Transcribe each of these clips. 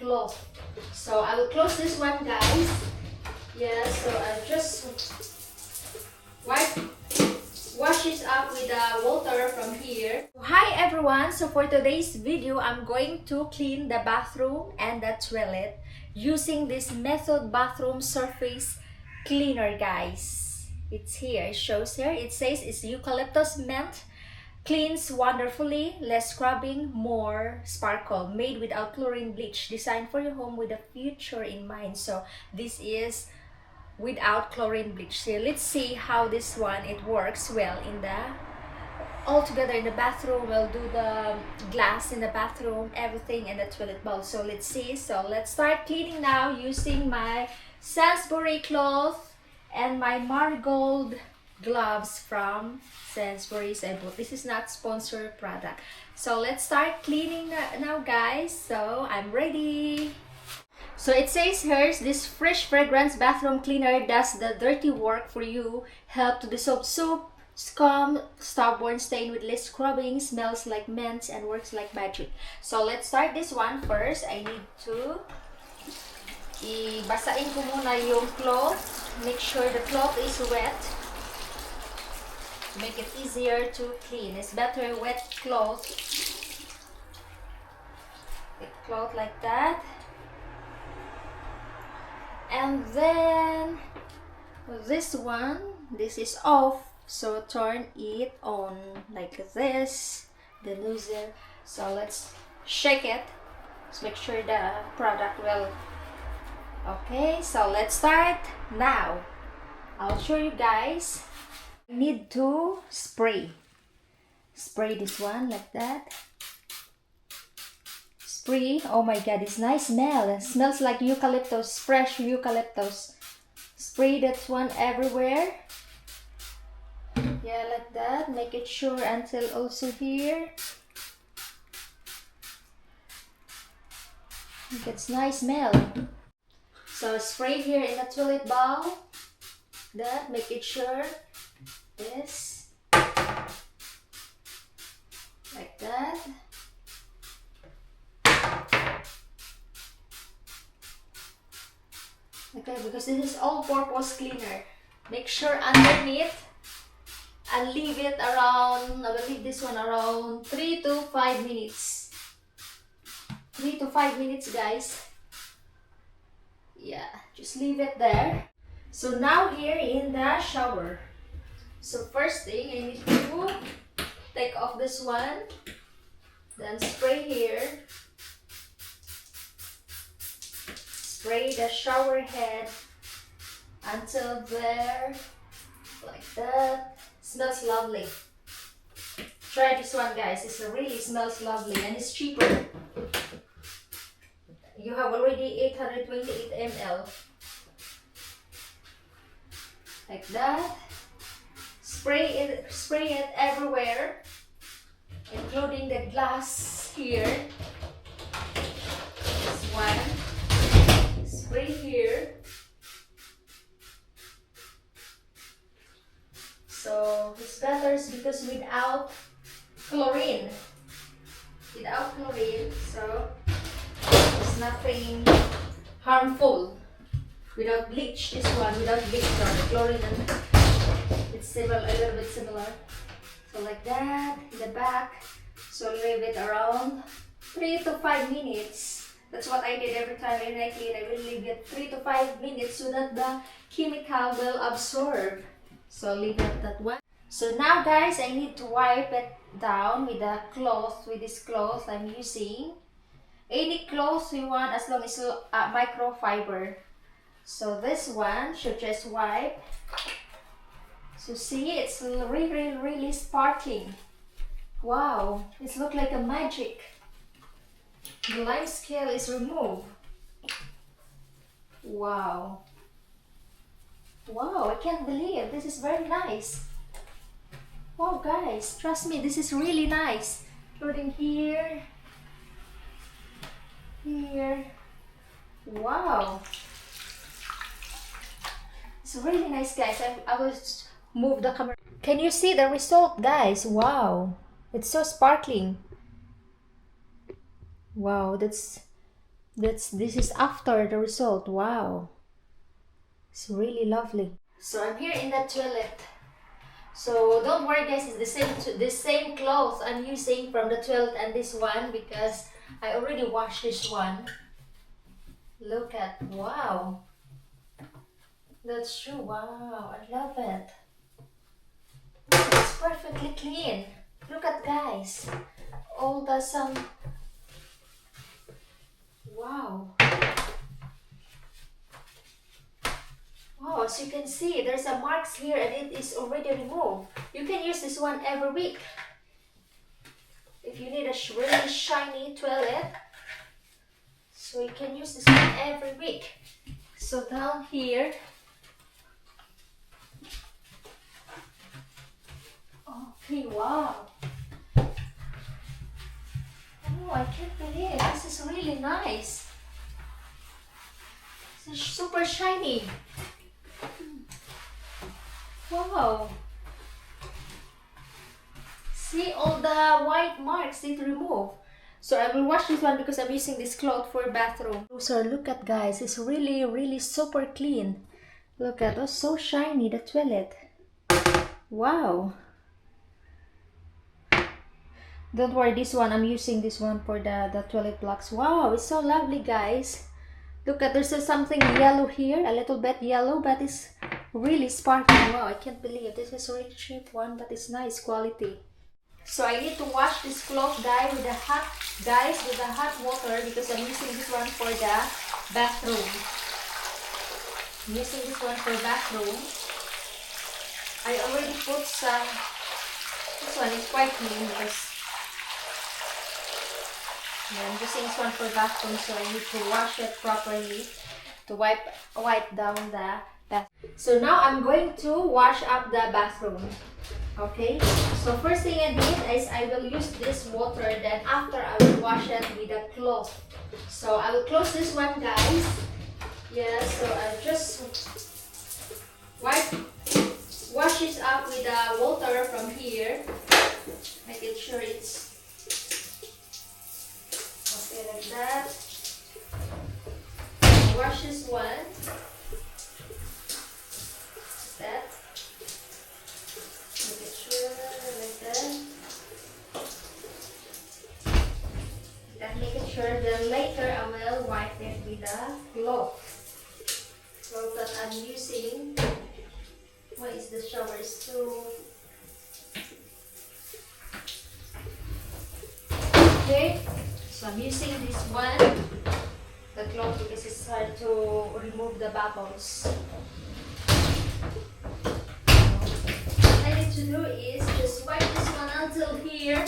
cloth. So I will close this one, guys. Yeah, so I just wash it up with the water from here. Hi everyone, so for today's video, I'm going to clean the bathroom and the toilet using this method bathroom surface cleaner, guys. It's here, it shows here, it says it's eucalyptus mint, cleans wonderfully, less scrubbing, more sparkle, made without chlorine bleach, designed for your home with the future in mind. So this is without chlorine bleach. So let's see how this one it works well in the all together in the bathroom. We'll do the glass in the bathroom, everything in the toilet bowl. So let's see. So let's start cleaning now using my Sainsbury cloth and my marigold gloves from Sainsbury's. I bought this is not sponsored product. So let's start cleaning now, guys. So I'm ready. So it says here, this fresh fragrance bathroom cleaner does the dirty work for you, help to dissolve soap, scum, stubborn stain with less scrubbing, smells like mint, and works like magic. So let's start this one first. I need to basain ko muna yung cloth. Make sure the cloth is wet. Make it easier to clean. It's better wet cloth. Wet cloth like that. And then this one, this is off, so turn it on like this, the nozzle. So let's shake it. Let's make sure the product will. Okay, so let's start now. I'll show you guys. I need to spray this one like that. Spray. Oh my god, it's nice smell. It smells like eucalyptus, fresh eucalyptus. Spray that one everywhere. Yeah, like that. Make it sure until also here. It gets nice smell. So spray here in the toilet bowl. That, make it sure. This. Like that. Okay, because this is all-purpose cleaner. Make sure underneath and leave it around, I will leave this one around 3 to 5 minutes. 3 to 5 minutes, guys. Yeah, just leave it there. So now here in the shower. So first thing, I need to take off this one. Then spray here. Spray the shower head until there, like that. Smells lovely. Try this one, guys. It really smells lovely and it's cheaper. You have already 828 ml. Like that. Spray it everywhere, including the glass here. This one. Spray here. So it's better because without chlorine. So it's nothing harmful. Without bleach, this one without bleach, the chlorine and it's similar, a little bit similar. So like that in the back. So leave it around 3 to 5 minutes. That's what I did every time when I clean. I will leave it 3 to 5 minutes so that the chemical will absorb. So leave it that one. So now, guys, I need to wipe it down with the cloth, with this cloth I'm using. Any cloth you want as long as microfiber. So this one should just wipe. So see, it's really sparkling. Wow, it looks like a magic. The lime scale is removed. Wow. Wow, I can't believe this is very nice. Wow, guys, trust me, this is really nice. Including here. Here. Wow. It's really nice, guys. I will move the camera. Can you see the result, guys? Wow. It's so sparkling. Wow, This is after the result. Wow, it's really lovely. So I'm here in the toilet. So don't worry guys, it's the same clothes I'm using from the toilet and this one, because I already washed this one. Look at, wow, that's true. Wow, I love it. It's perfectly clean. Look at guys, all the some. Wow. Wow, as you can see, there's a marks here and it is already removed. You can use this one every week. If you need a really shiny toilet, so you can use this one every week. So down here, okay, wow. Oh, I can't believe this is really nice. This is super shiny. Wow. See, all the white marks need removed. So I will wash this one because I'm using this cloth for bathroom. So look at guys, it's really super clean. Look at, oh, so shiny, the toilet. Wow. Don't worry, this one, I'm using this one for the toilet blocks. Wow, it's so lovely guys. Look at, there's something yellow here, a little bit yellow, but it's really sparkling. Wow, I can't believe this is a really cheap one, but it's nice quality. So I need to wash this cloth guys with the hot water because I'm using this one for the bathroom. I'm using this one for bathroom. I already put some. This one is quite clean because I'm using this one for bathroom, so I need to wash it properly to wipe down the bath. So now I'm going to wash up the bathroom. Okay, so first thing I did is I will use this water, then after I will wash it with a cloth. So I will close this one guys. Yeah, so I just wash this up with the water from here, making sure it's okay like that. Wash this one. That. Make it sure like that. Make it sure. Then later I will wipe it with a cloth. Cloth that I'm using. What is the shower? So okay. So I'm using this one, the cloth, because it's hard to remove the bubbles. What I need to do is just wipe this one until here.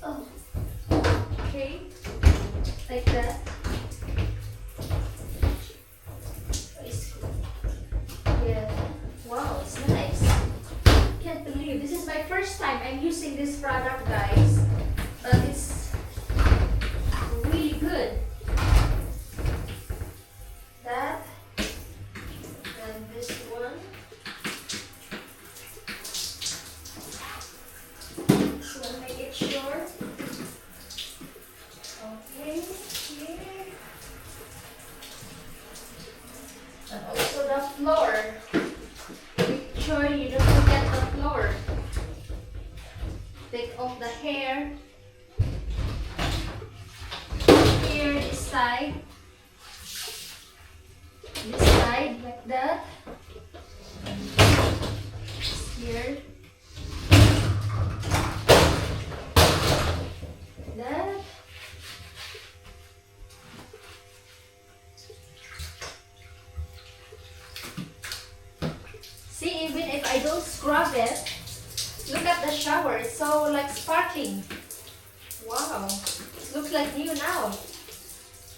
Oh, okay, like that. Yeah, wow, it's nice. Can't believe this is my first time I'm using this product, guys, but it's really good. That and this one. So make it short. Okay, here. And also the floor. Make sure you don't forget the floor. Take off the hair. Here, this side like that. Here, that. See, even if I don't scrub it, look at the shower, it's so like sparkling. Wow, it looks like new now.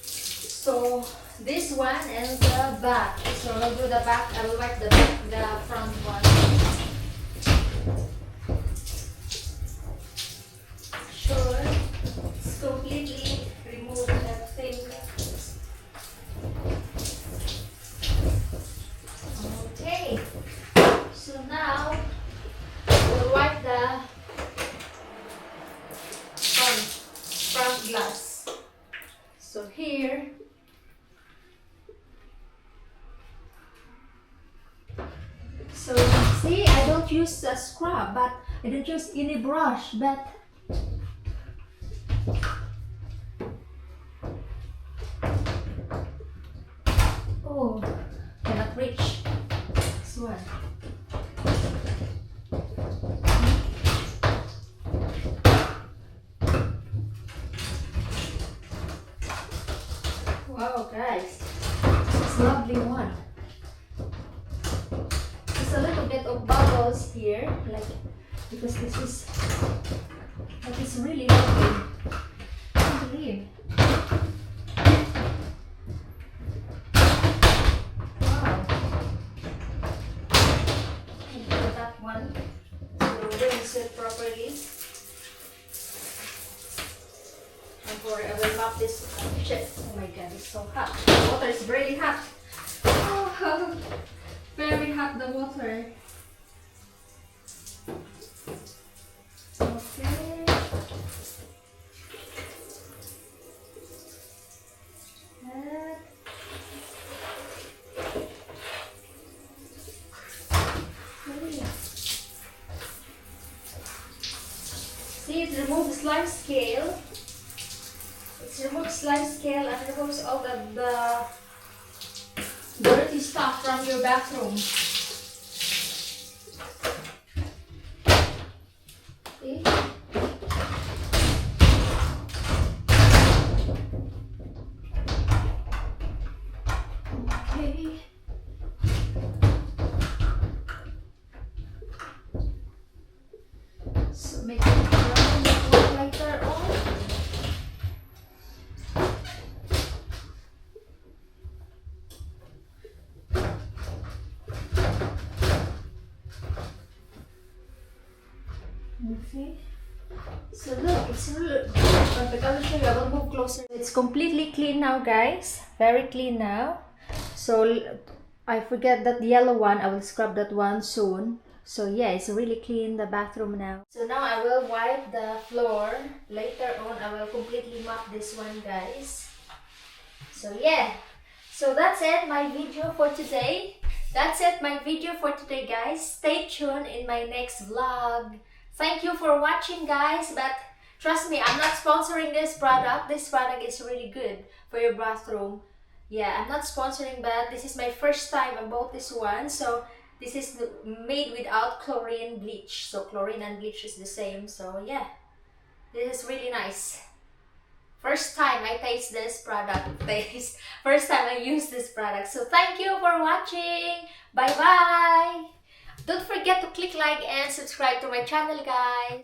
So this one and the back. So I'll do the back, I will wipe the front one. Sure, it's completely remove everything. Okay, so now we'll wipe the front glass. here. So see, I don't use a scrub, but I don't use any brush, but oh, cannot reach this one. Wow, guys, it's a lovely one. There's a little bit of bubbles here, like because this is, but it's really lovely. I can't believe. Wow. And for that one, to rinse it properly. I will mop this shit. Oh my god, it's so hot. The water is really hot. Oh, very hot the water. Okay. That. Okay. See, it removes slime scale. It removes slime scale and removes all the dirty stuff from your bathroom. See? Okay. So make it brown later on. Okay. So look, it's really perfect. I will show you. I will move closer. It's completely clean now, guys. Very clean now. So I forget that yellow one. I will scrub that one soon. So yeah, it's really clean, the bathroom now. So now I will wipe the floor. Later on, I will completely mop this one, guys. So yeah. So that's it, my video for today. That's it, my video for today, guys. Stay tuned in my next vlog. Thank you for watching, guys, but trust me, I'm not sponsoring this product. This product is really good for your bathroom. Yeah, I'm not sponsoring, but this is my first time I bought this one. So this is made without chlorine bleach. So chlorine and bleach is the same. So yeah, this is really nice. First time I taste this product. First time I use this product. So thank you for watching. Bye-bye. Don't forget to click like and subscribe to my channel, guys.